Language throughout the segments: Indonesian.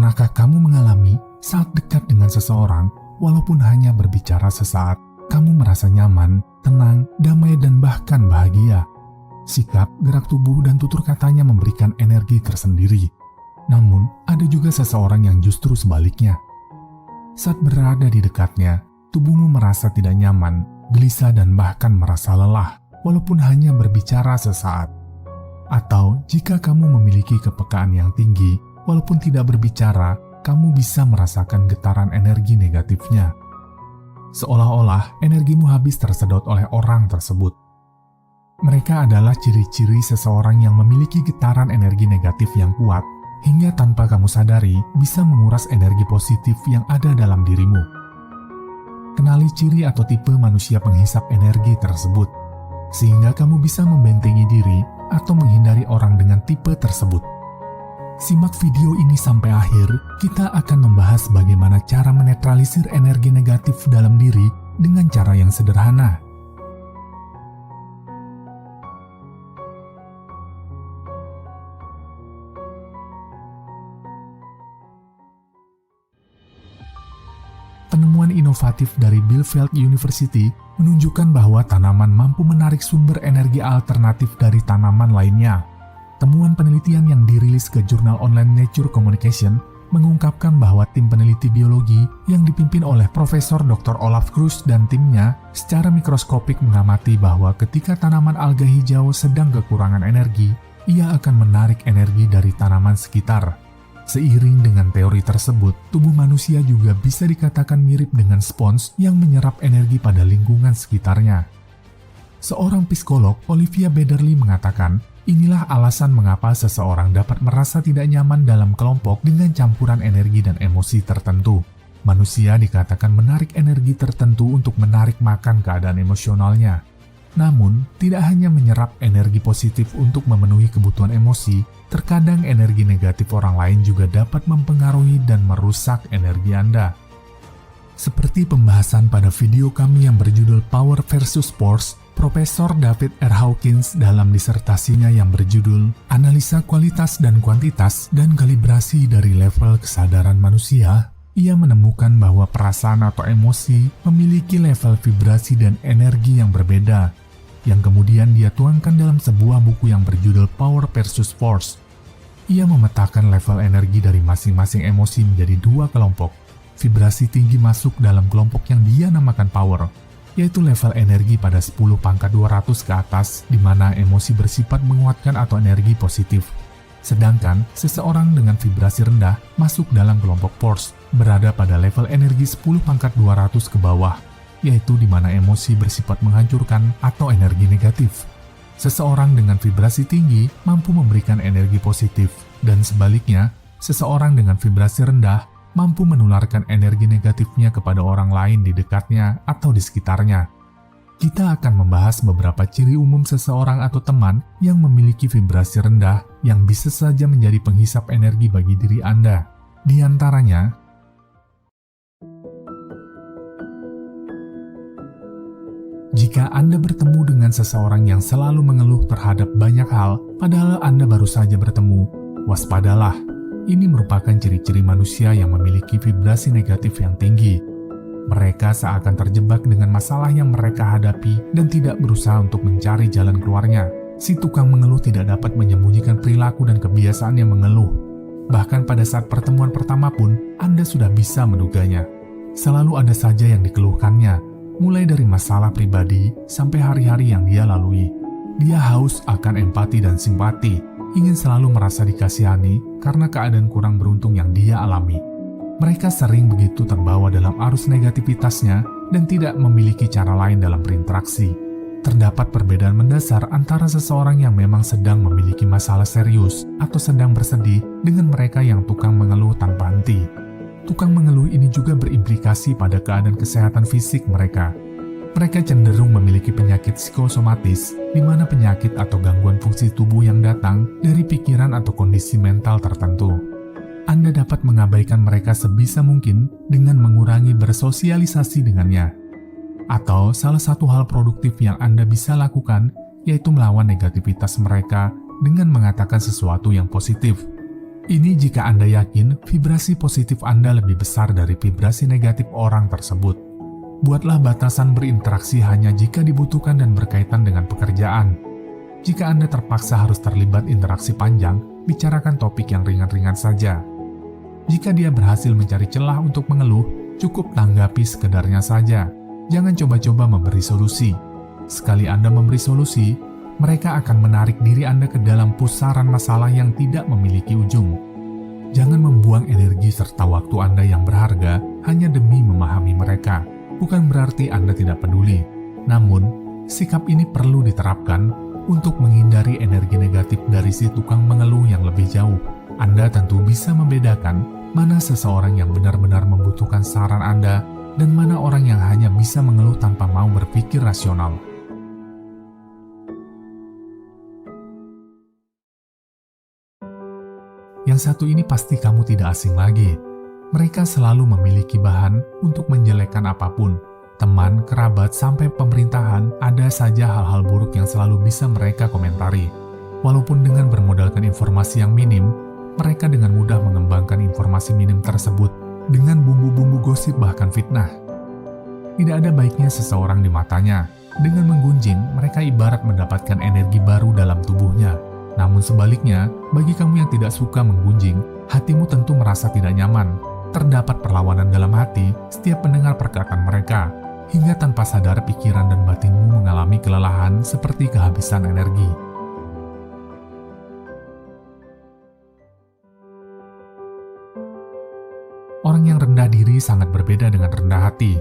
Pernahkah kamu mengalami saat dekat dengan seseorang, walaupun hanya berbicara sesaat, kamu merasa nyaman, tenang, damai, dan bahkan bahagia? Sikap, gerak tubuh, dan tutur katanya memberikan energi tersendiri. Namun, ada juga seseorang yang justru sebaliknya. Saat berada di dekatnya, tubuhmu merasa tidak nyaman, gelisah, dan bahkan merasa lelah, walaupun hanya berbicara sesaat. Atau, jika kamu memiliki kepekaan yang tinggi, walaupun tidak berbicara, kamu bisa merasakan getaran energi negatifnya. Seolah-olah energimu habis tersedot oleh orang tersebut. Mereka adalah ciri-ciri seseorang yang memiliki getaran energi negatif yang kuat, hingga tanpa kamu sadari bisa menguras energi positif yang ada dalam dirimu. Kenali ciri atau tipe manusia penghisap energi tersebut, sehingga kamu bisa membentengi diri atau menghindari orang dengan tipe tersebut. Simak video ini sampai akhir, kita akan membahas bagaimana cara menetralisir energi negatif dalam diri dengan cara yang sederhana. Penemuan inovatif dari Bielefeld University menunjukkan bahwa tanaman mampu menarik sumber energi alternatif dari tanaman lainnya. Temuan penelitian yang dirilis ke jurnal online Nature Communication mengungkapkan bahwa tim peneliti biologi yang dipimpin oleh Profesor Dr. Olaf Kruse dan timnya secara mikroskopik mengamati bahwa ketika tanaman alga hijau sedang kekurangan energi, ia akan menarik energi dari tanaman sekitar. Seiring dengan teori tersebut, tubuh manusia juga bisa dikatakan mirip dengan spons yang menyerap energi pada lingkungan sekitarnya. Seorang psikolog, Olivia Bederly, mengatakan, inilah alasan mengapa seseorang dapat merasa tidak nyaman dalam kelompok dengan campuran energi dan emosi tertentu. Manusia dikatakan menarik energi tertentu untuk menarik makan keadaan emosionalnya. Namun, tidak hanya menyerap energi positif untuk memenuhi kebutuhan emosi, terkadang energi negatif orang lain juga dapat mempengaruhi dan merusak energi Anda. Seperti pembahasan pada video kami yang berjudul Power versus Force, Profesor David R. Hawkins dalam disertasinya yang berjudul Analisa Kualitas dan Kuantitas dan Kalibrasi dari Level Kesadaran Manusia, ia menemukan bahwa perasaan atau emosi memiliki level vibrasi dan energi yang berbeda, yang kemudian dia tuangkan dalam sebuah buku yang berjudul Power versus Force. Ia memetakan level energi dari masing-masing emosi menjadi dua kelompok. Vibrasi tinggi masuk dalam kelompok yang dia namakan Power, yaitu level energi pada 10 pangkat 200 ke atas, di mana emosi bersifat menguatkan atau energi positif. Sedangkan seseorang dengan vibrasi rendah masuk dalam kelompok Force, berada pada level energi 10 pangkat 200 ke bawah, yaitu di mana emosi bersifat menghancurkan atau energi negatif. Seseorang dengan vibrasi tinggi mampu memberikan energi positif, dan sebaliknya, seseorang dengan vibrasi rendah mampu menularkan energi negatifnya kepada orang lain di dekatnya atau di sekitarnya. Kita akan membahas beberapa ciri umum seseorang atau teman yang memiliki vibrasi rendah yang bisa saja menjadi penghisap energi bagi diri Anda. Di antaranya, jika Anda bertemu dengan seseorang yang selalu mengeluh terhadap banyak hal, padahal Anda baru saja bertemu, waspadalah. Ini merupakan ciri-ciri manusia yang memiliki vibrasi negatif yang tinggi. Mereka seakan terjebak dengan masalah yang mereka hadapi dan tidak berusaha untuk mencari jalan keluarnya. Si tukang mengeluh tidak dapat menyembunyikan perilaku dan kebiasaan yang mengeluh. Bahkan pada saat pertemuan pertama pun, Anda sudah bisa menduganya. Selalu ada saja yang dikeluhkannya, mulai dari masalah pribadi sampai hari-hari yang dia lalui. Dia haus akan empati dan simpati, ingin selalu merasa dikasihani karena keadaan kurang beruntung yang dia alami. Mereka sering begitu terbawa dalam arus negativitasnya dan tidak memiliki cara lain dalam berinteraksi. Terdapat perbedaan mendasar antara seseorang yang memang sedang memiliki masalah serius atau sedang bersedih dengan mereka yang tukang mengeluh tanpa henti. Tukang mengeluh ini juga berimplikasi pada keadaan kesehatan fisik mereka. Mereka cenderung memiliki penyakit psikosomatis, di mana penyakit atau gangguan fungsi tubuh yang datang dari pikiran atau kondisi mental tertentu. Anda dapat mengabaikan mereka sebisa mungkin dengan mengurangi bersosialisasi dengannya. Atau salah satu hal produktif yang Anda bisa lakukan, yaitu melawan negativitas mereka dengan mengatakan sesuatu yang positif. Ini jika Anda yakin vibrasi positif Anda lebih besar dari vibrasi negatif orang tersebut. Buatlah batasan berinteraksi hanya jika dibutuhkan dan berkaitan dengan pekerjaan. Jika Anda terpaksa harus terlibat interaksi panjang, bicarakan topik yang ringan-ringan saja. Jika dia berhasil mencari celah untuk mengeluh, cukup tanggapi sekedarnya saja. Jangan coba-coba memberi solusi. Sekali Anda memberi solusi, mereka akan menarik diri Anda ke dalam pusaran masalah yang tidak memiliki ujung. Jangan membuang energi serta waktu Anda yang berharga hanya demi memahami mereka. Bukan berarti Anda tidak peduli. Namun, sikap ini perlu diterapkan untuk menghindari energi negatif dari si tukang mengeluh yang lebih jauh. Anda tentu bisa membedakan mana seseorang yang benar-benar membutuhkan saran Anda dan mana orang yang hanya bisa mengeluh tanpa mau berpikir rasional. Yang satu ini pasti kamu tidak asing lagi. Mereka selalu memiliki bahan untuk menjelekkan apapun. Teman, kerabat, sampai pemerintahan, ada saja hal-hal buruk yang selalu bisa mereka komentari. Walaupun dengan bermodalkan informasi yang minim, mereka dengan mudah mengembangkan informasi minim tersebut dengan bumbu-bumbu gosip bahkan fitnah. Tidak ada baiknya seseorang di matanya. Dengan menggunjing, mereka ibarat mendapatkan energi baru dalam tubuhnya. Namun sebaliknya, bagi kamu yang tidak suka menggunjing, hatimu tentu merasa tidak nyaman. Terdapat perlawanan dalam hati setiap mendengar perkataan mereka, hingga tanpa sadar pikiran dan batinmu mengalami kelelahan seperti kehabisan energi. Orang yang rendah diri sangat berbeda dengan rendah hati.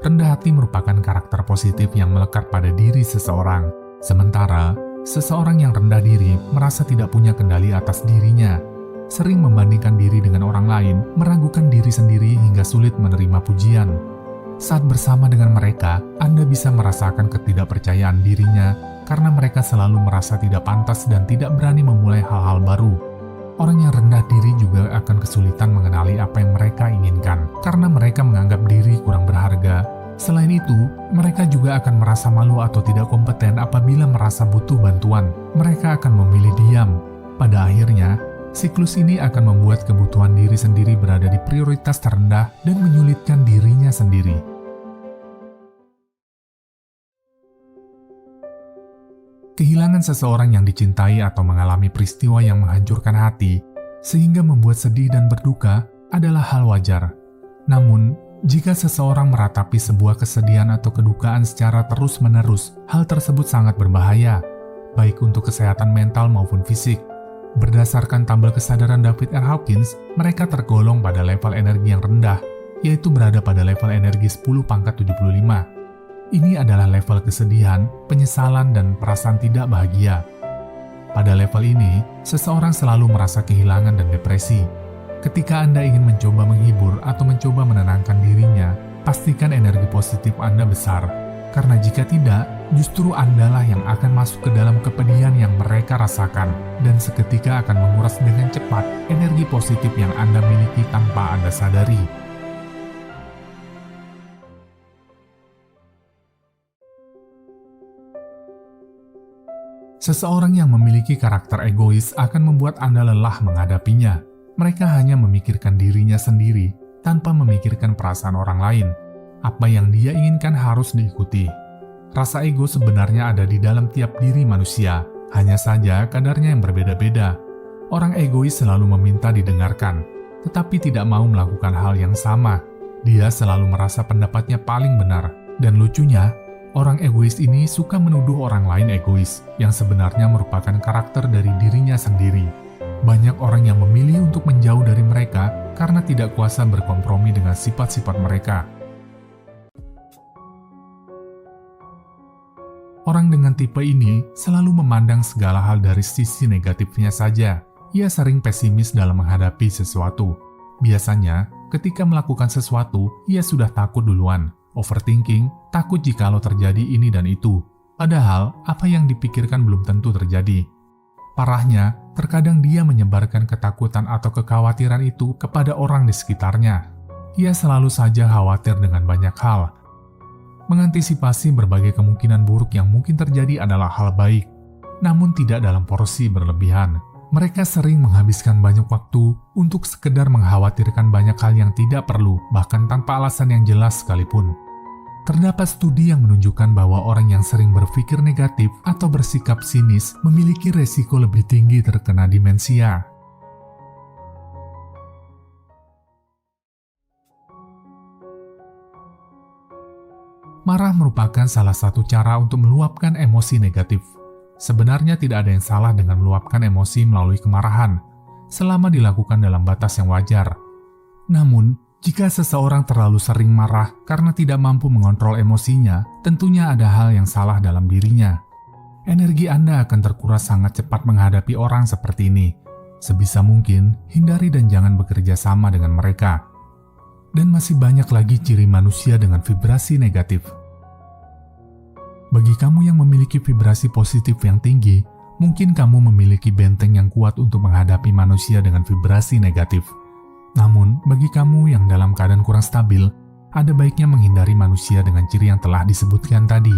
Rendah hati merupakan karakter positif yang melekat pada diri seseorang. Sementara, seseorang yang rendah diri merasa tidak punya kendali atas dirinya, sering membandingkan diri dengan orang lain, meragukan diri sendiri hingga sulit menerima pujian. Saat bersama dengan mereka, Anda bisa merasakan ketidakpercayaan dirinya karena mereka selalu merasa tidak pantas dan tidak berani memulai hal-hal baru. Orang yang rendah diri juga akan kesulitan mengenali apa yang mereka inginkan karena mereka menganggap diri kurang berharga. Selain itu, mereka juga akan merasa malu atau tidak kompeten apabila merasa butuh bantuan. Mereka akan memilih diam. Pada akhirnya, siklus ini akan membuat kebutuhan diri sendiri berada di prioritas terendah dan menyulitkan dirinya sendiri. Kehilangan seseorang yang dicintai atau mengalami peristiwa yang menghancurkan hati, sehingga membuat sedih dan berduka, adalah hal wajar. Namun, jika seseorang meratapi sebuah kesedihan atau kedukaan secara terus-menerus, hal tersebut sangat berbahaya, baik untuk kesehatan mental maupun fisik. Berdasarkan tabel kesadaran David R. Hawkins, mereka tergolong pada level energi yang rendah, yaitu berada pada level energi 10⁻75. Ini adalah level kesedihan, penyesalan, dan perasaan tidak bahagia. Pada level ini, seseorang selalu merasa kehilangan dan depresi. Ketika Anda ingin mencoba menghibur atau mencoba menenangkan dirinya, pastikan energi positif Anda besar. Karena jika tidak, justru Andalah yang akan masuk ke dalam kepedihan yang mereka rasakan, dan seketika akan menguras dengan cepat energi positif yang Anda miliki tanpa Anda sadari. Seseorang yang memiliki karakter egois akan membuat Anda lelah menghadapinya. Mereka hanya memikirkan dirinya sendiri tanpa memikirkan perasaan orang lain. Apa yang dia inginkan harus diikuti. Rasa ego sebenarnya ada di dalam tiap diri manusia, hanya saja kadarnya yang berbeda-beda. Orang egois selalu meminta didengarkan, tetapi tidak mau melakukan hal yang sama. Dia selalu merasa pendapatnya paling benar, dan lucunya, orang egois ini suka menuduh orang lain egois, yang sebenarnya merupakan karakter dari dirinya sendiri. Banyak orang yang memilih untuk menjauh dari mereka karena tidak kuasa berkompromi dengan sifat-sifat mereka. Orang dengan tipe ini selalu memandang segala hal dari sisi negatifnya saja. Ia sering pesimis dalam menghadapi sesuatu. Biasanya, ketika melakukan sesuatu, ia sudah takut duluan. Overthinking, takut jikalau terjadi ini dan itu. Padahal, apa yang dipikirkan belum tentu terjadi. Parahnya, terkadang dia menyebarkan ketakutan atau kekhawatiran itu kepada orang di sekitarnya. Ia selalu saja khawatir dengan banyak hal. Mengantisipasi berbagai kemungkinan buruk yang mungkin terjadi adalah hal baik, namun tidak dalam porsi berlebihan. Mereka sering menghabiskan banyak waktu untuk sekedar mengkhawatirkan banyak hal yang tidak perlu, bahkan tanpa alasan yang jelas sekalipun. Terdapat studi yang menunjukkan bahwa orang yang sering berpikir negatif atau bersikap sinis memiliki resiko lebih tinggi terkena demensia. Marah merupakan salah satu cara untuk meluapkan emosi negatif. Sebenarnya tidak ada yang salah dengan meluapkan emosi melalui kemarahan, selama dilakukan dalam batas yang wajar. Namun, jika seseorang terlalu sering marah karena tidak mampu mengontrol emosinya, tentunya ada hal yang salah dalam dirinya. Energi Anda akan terkuras sangat cepat menghadapi orang seperti ini. Sebisa mungkin, hindari dan jangan bekerja sama dengan mereka. Dan masih banyak lagi ciri manusia dengan vibrasi negatif. Bagi kamu yang memiliki vibrasi positif yang tinggi, mungkin kamu memiliki benteng yang kuat untuk menghadapi manusia dengan vibrasi negatif. Namun, bagi kamu yang dalam keadaan kurang stabil, ada baiknya menghindari manusia dengan ciri yang telah disebutkan tadi.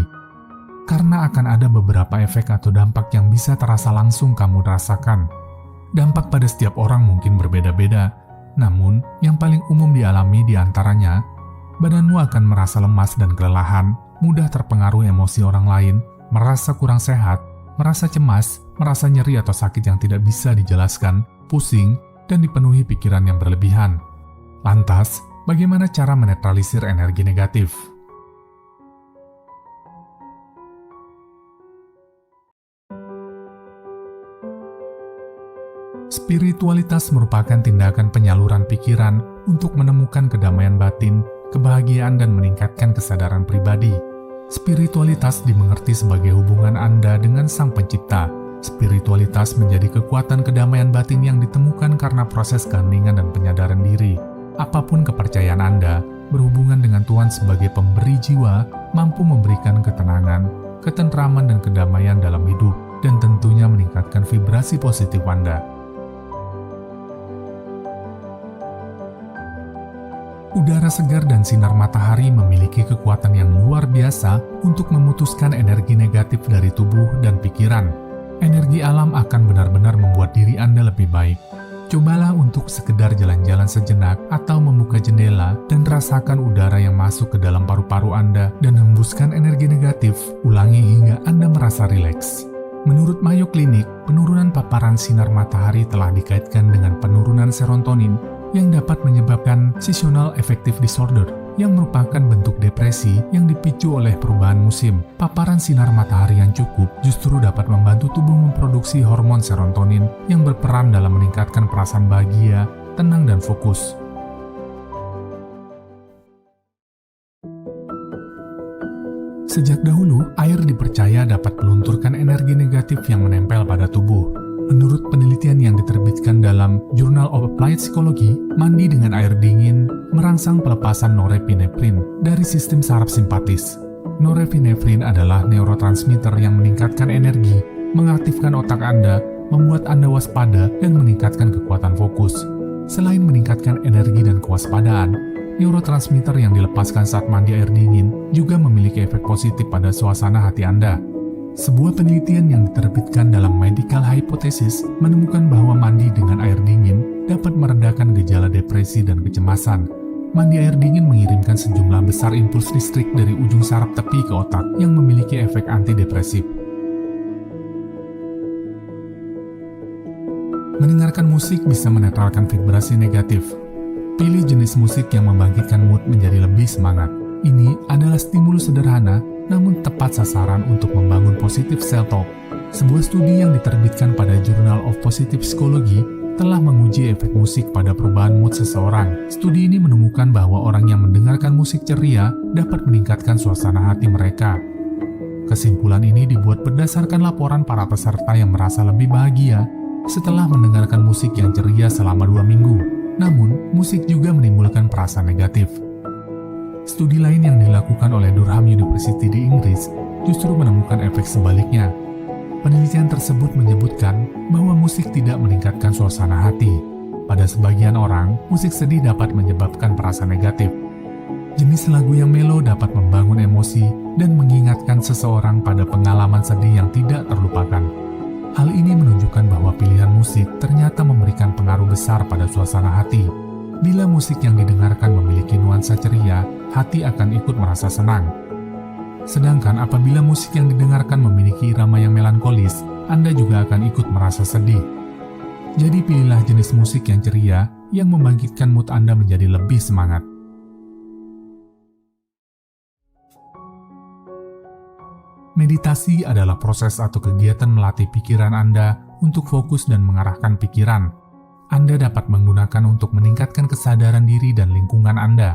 Karena akan ada beberapa efek atau dampak yang bisa terasa langsung kamu rasakan. Dampak pada setiap orang mungkin berbeda-beda, namun yang paling umum dialami di antaranya, badanmu akan merasa lemas dan kelelahan, mudah terpengaruh emosi orang lain, merasa kurang sehat, merasa cemas, merasa nyeri atau sakit yang tidak bisa dijelaskan, pusing, dan dipenuhi pikiran yang berlebihan. Lantas, bagaimana cara menetralisir energi negatif? Spiritualitas merupakan tindakan penyaluran pikiran untuk menemukan kedamaian batin, kebahagiaan, dan meningkatkan kesadaran pribadi. Spiritualitas dimengerti sebagai hubungan Anda dengan Sang Pencipta. Spiritualitas menjadi kekuatan kedamaian batin yang ditemukan karena proses keheningan dan penyadaran diri. Apapun kepercayaan Anda, berhubungan dengan Tuhan sebagai pemberi jiwa, mampu memberikan ketenangan, ketentraman, dan kedamaian dalam hidup, dan tentunya meningkatkan vibrasi positif Anda. Udara segar dan sinar matahari memiliki kekuatan yang luar biasa untuk memutuskan energi negatif dari tubuh dan pikiran. Energi alam akan benar-benar membuat diri Anda lebih baik. Cobalah untuk sekedar jalan-jalan sejenak atau membuka jendela dan rasakan udara yang masuk ke dalam paru-paru Anda dan hembuskan energi negatif. Ulangi hingga Anda merasa rileks. Menurut Mayo Clinic, penurunan paparan sinar matahari telah dikaitkan dengan penurunan serotonin yang dapat menyebabkan seasonal affective disorder, yang merupakan bentuk depresi yang dipicu oleh perubahan musim. Paparan sinar matahari yang cukup justru dapat membantu tubuh memproduksi hormon serotonin yang berperan dalam meningkatkan perasaan bahagia, tenang, dan fokus. Sejak dahulu, air dipercaya dapat melunturkan energi negatif yang menempel pada tubuh. Menurut penelitian yang diterbitkan dalam Journal of Applied Psychology, mandi dengan air dingin merangsang pelepasan norepinefrin dari sistem saraf simpatis. Norepinefrin adalah neurotransmitter yang meningkatkan energi, mengaktifkan otak Anda, membuat Anda waspada, dan meningkatkan kekuatan fokus. Selain meningkatkan energi dan kewaspadaan, neurotransmitter yang dilepaskan saat mandi air dingin juga memiliki efek positif pada suasana hati Anda. Sebuah penelitian yang diterbitkan dalam Medical Hypothesis menemukan bahwa mandi dengan air dingin dapat meredakan gejala depresi dan kecemasan. Mandi air dingin mengirimkan sejumlah besar impuls listrik dari ujung saraf tepi ke otak yang memiliki efek antidepresif. Mendengarkan musik bisa menetralkan vibrasi negatif. Pilih jenis musik yang membangkitkan mood menjadi lebih semangat. Ini adalah stimulus sederhana namun tepat sasaran untuk membangun positif self-talk. Sebuah studi yang diterbitkan pada Journal of Positive Psychology telah menguji efek musik pada perubahan mood seseorang. Studi ini menemukan bahwa orang yang mendengarkan musik ceria dapat meningkatkan suasana hati mereka. Kesimpulan ini dibuat berdasarkan laporan para peserta yang merasa lebih bahagia setelah mendengarkan musik yang ceria selama 2 minggu. Namun, musik juga menimbulkan perasaan negatif. Studi lain yang dilakukan oleh Durham University di Inggris justru menemukan efek sebaliknya. Penelitian tersebut menyebutkan bahwa musik tidak meningkatkan suasana hati. Pada sebagian orang, musik sedih dapat menyebabkan perasaan negatif. Jenis lagu yang melo dapat membangun emosi dan mengingatkan seseorang pada pengalaman sedih yang tidak terlupakan. Hal ini menunjukkan bahwa pilihan musik ternyata memberikan pengaruh besar pada suasana hati. Bila musik yang didengarkan memiliki nuansa ceria, hati akan ikut merasa senang. Sedangkan apabila musik yang didengarkan memiliki irama yang melankolis, Anda juga akan ikut merasa sedih. Jadi pilihlah jenis musik yang ceria yang membangkitkan mood Anda menjadi lebih semangat. Meditasi adalah proses atau kegiatan melatih pikiran Anda untuk fokus dan mengarahkan pikiran. Anda dapat menggunakan untuk meningkatkan kesadaran diri dan lingkungan Anda.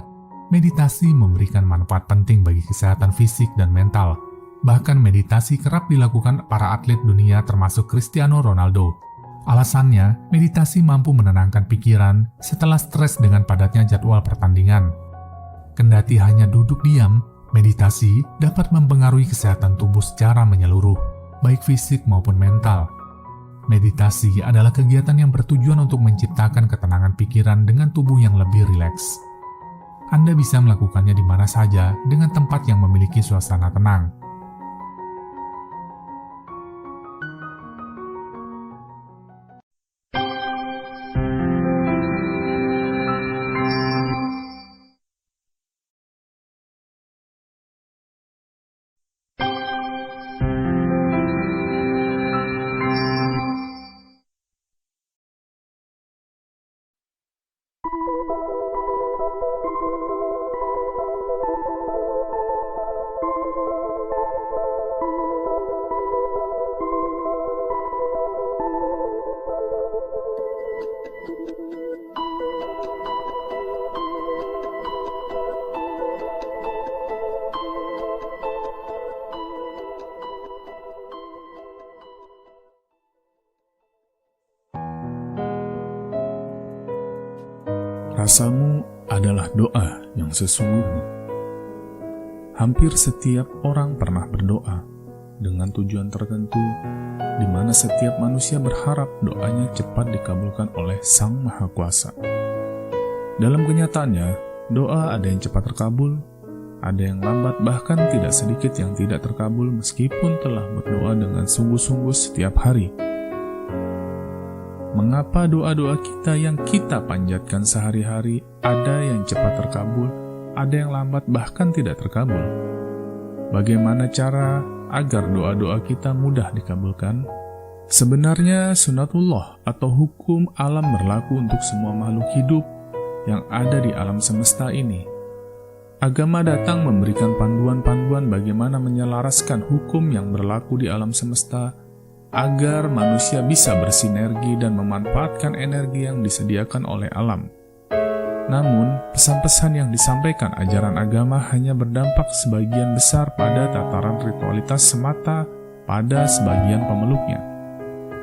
Meditasi memberikan manfaat penting bagi kesehatan fisik dan mental. Bahkan meditasi kerap dilakukan para atlet dunia termasuk Cristiano Ronaldo. Alasannya, meditasi mampu menenangkan pikiran setelah stres dengan padatnya jadwal pertandingan. Kendati hanya duduk diam, meditasi dapat mempengaruhi kesehatan tubuh secara menyeluruh, baik fisik maupun mental. Meditasi adalah kegiatan yang bertujuan untuk menciptakan ketenangan pikiran dengan tubuh yang lebih rileks. Anda bisa melakukannya di mana saja dengan tempat yang memiliki suasana tenang. Rasamu adalah doa yang sesungguhnya. Hampir setiap orang pernah berdoa dengan tujuan tertentu, di mana setiap manusia berharap doanya cepat dikabulkan oleh Sang Maha Kuasa. Dalam kenyataannya, doa ada yang cepat terkabul, ada yang lambat, bahkan tidak sedikit yang tidak terkabul meskipun telah berdoa dengan sungguh-sungguh setiap hari. Mengapa doa-doa kita yang kita panjatkan sehari-hari ada yang cepat terkabul, ada yang lambat bahkan tidak terkabul? Bagaimana cara agar doa-doa kita mudah dikabulkan? Sebenarnya sunatullah atau hukum alam berlaku untuk semua makhluk hidup yang ada di alam semesta ini. Agama datang memberikan panduan-panduan bagaimana menyelaraskan hukum yang berlaku di alam semesta agar manusia bisa bersinergi dan memanfaatkan energi yang disediakan oleh alam. Namun, pesan-pesan yang disampaikan ajaran agama hanya berdampak sebagian besar pada tataran ritualitas semata pada sebagian pemeluknya,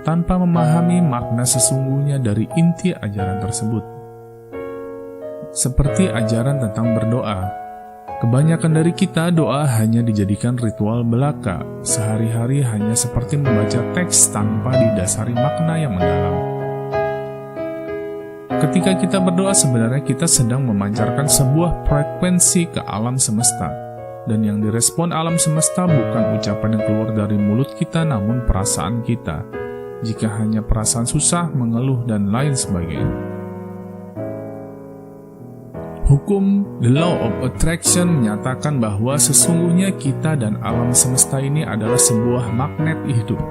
tanpa memahami makna sesungguhnya dari inti ajaran tersebut. Seperti ajaran tentang berdoa, kebanyakan dari kita doa hanya dijadikan ritual belaka, sehari-hari hanya seperti membaca teks tanpa didasari makna yang mendalam. Ketika kita berdoa, sebenarnya kita sedang memancarkan sebuah frekuensi ke alam semesta, dan yang direspon alam semesta bukan ucapan yang keluar dari mulut kita, namun perasaan kita. Jika hanya perasaan susah, mengeluh, dan lain sebagainya. Hukum The Law of Attraction menyatakan bahwa sesungguhnya kita dan alam semesta ini adalah sebuah magnet hidup.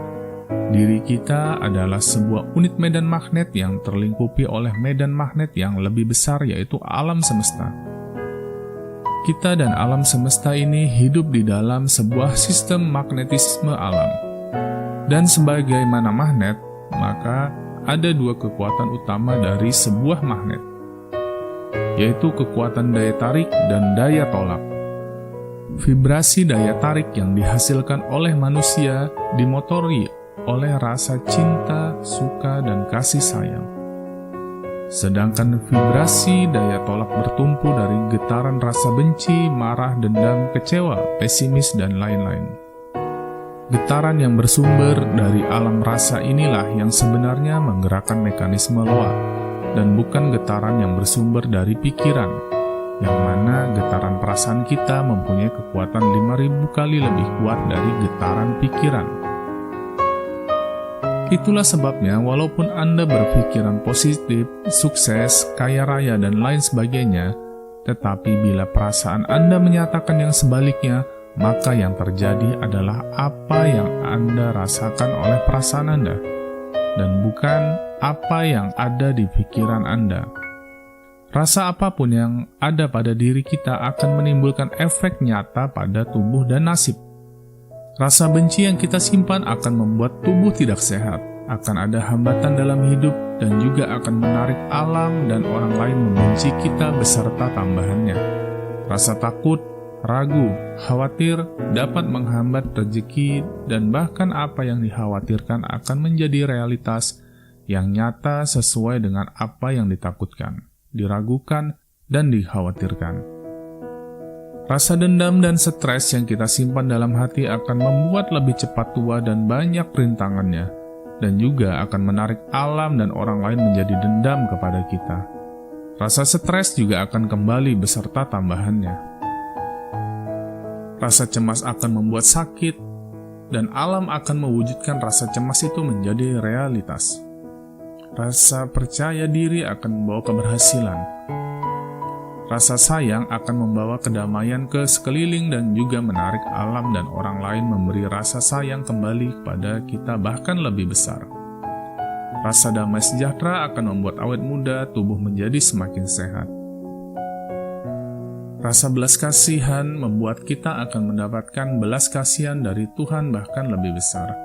Diri kita adalah sebuah unit medan magnet yang terlingkupi oleh medan magnet yang lebih besar, yaitu alam semesta. Kita dan alam semesta ini hidup di dalam sebuah sistem magnetisme alam. Dan sebagaimana magnet, maka ada dua kekuatan utama dari sebuah magnet, yaitu kekuatan daya tarik dan daya tolak. Vibrasi daya tarik yang dihasilkan oleh manusia dimotori oleh rasa cinta, suka, dan kasih sayang. Sedangkan vibrasi daya tolak bertumpu dari getaran rasa benci, marah, dendam, kecewa, pesimis, dan lain-lain. Getaran yang bersumber dari alam rasa inilah yang sebenarnya menggerakkan mekanisme loa, dan bukan getaran yang bersumber dari pikiran, yang mana getaran perasaan kita mempunyai kekuatan 5.000 kali lebih kuat dari getaran pikiran. Itulah sebabnya walaupun Anda berpikiran positif, sukses, kaya raya, dan lain sebagainya, tetapi bila perasaan Anda menyatakan yang sebaliknya, maka yang terjadi adalah apa yang Anda rasakan oleh perasaan Anda, dan bukan apa yang ada di pikiran Anda. Rasa apapun yang ada pada diri kita akan menimbulkan efek nyata pada tubuh dan nasib. Rasa benci yang kita simpan akan membuat tubuh tidak sehat, akan ada hambatan dalam hidup, dan juga akan menarik alam dan orang lain membenci kita beserta tambahannya. Rasa takut, ragu, khawatir dapat menghambat rezeki, dan bahkan apa yang dikhawatirkan akan menjadi realitas yang nyata sesuai dengan apa yang ditakutkan, diragukan, dan dikhawatirkan. Rasa dendam dan stres yang kita simpan dalam hati akan membuat lebih cepat tua dan banyak rintangannya, dan juga akan menarik alam dan orang lain menjadi dendam kepada kita. Rasa stres juga akan kembali beserta tambahannya. Rasa cemas akan membuat sakit, dan alam akan mewujudkan rasa cemas itu menjadi realitas. Rasa percaya diri akan membawa keberhasilan. Rasa sayang akan membawa kedamaian ke sekeliling dan juga menarik alam dan orang lain memberi rasa sayang kembali kepada kita bahkan lebih besar. Rasa damai sejahtera akan membuat awet muda tubuh menjadi semakin sehat. Rasa belas kasihan membuat kita akan mendapatkan belas kasihan dari Tuhan bahkan lebih besar.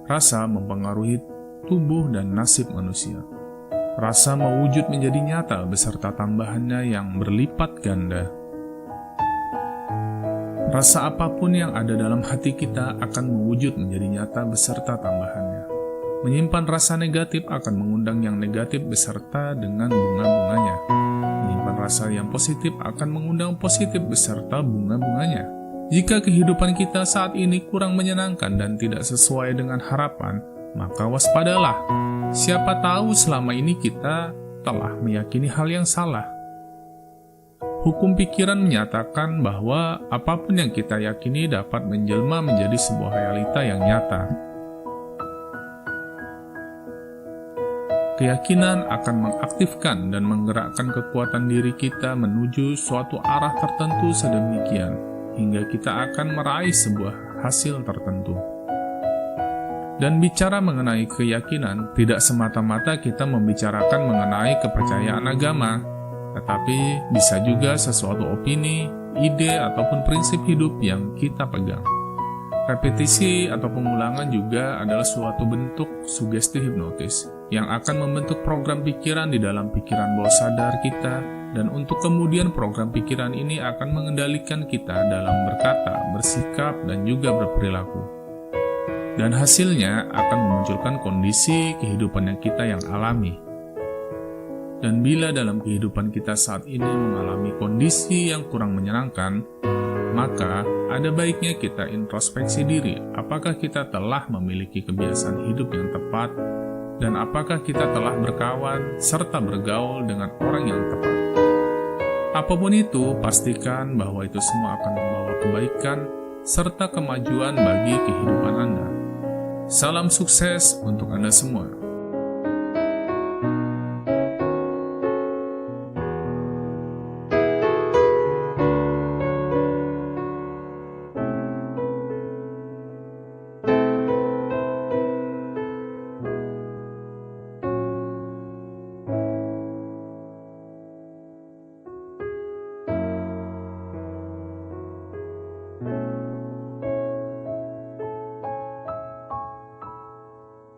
Rasa mempengaruhi tubuh dan nasib manusia. Rasa mewujud menjadi nyata beserta tambahannya yang berlipat ganda. Rasa apapun yang ada dalam hati kita akan mewujud menjadi nyata beserta tambahannya. Menyimpan rasa negatif akan mengundang yang negatif beserta dengan bunga-bunganya. Menyimpan rasa yang positif akan mengundang positif beserta bunga-bunganya. Jika kehidupan kita saat ini kurang menyenangkan dan tidak sesuai dengan harapan, maka waspadalah. Siapa tahu selama ini kita telah meyakini hal yang salah. Hukum pikiran menyatakan bahwa apapun yang kita yakini dapat menjelma menjadi sebuah realita yang nyata. Keyakinan akan mengaktifkan dan menggerakkan kekuatan diri kita menuju suatu arah tertentu sedemikian, hingga kita akan meraih sebuah hasil tertentu. Dan bicara mengenai keyakinan, tidak semata-mata kita membicarakan mengenai kepercayaan agama, tetapi bisa juga sesuatu opini, ide, ataupun prinsip hidup yang kita pegang. Repetisi atau pengulangan juga adalah suatu bentuk sugesti hipnotis yang akan membentuk program pikiran di dalam pikiran bawah sadar kita, dan untuk kemudian program pikiran ini akan mengendalikan kita dalam berkata, bersikap, dan juga berperilaku. Dan hasilnya akan memunculkan kondisi kehidupan yang kita yang alami. Dan bila dalam kehidupan kita saat ini mengalami kondisi yang kurang menyenangkan, maka ada baiknya kita introspeksi diri, apakah kita telah memiliki kebiasaan hidup yang tepat, dan apakah kita telah berkawan serta bergaul dengan orang yang tepat. Apapun itu, pastikan bahwa itu semua akan membawa kebaikan serta kemajuan bagi kehidupan Anda. Salam sukses untuk Anda semua.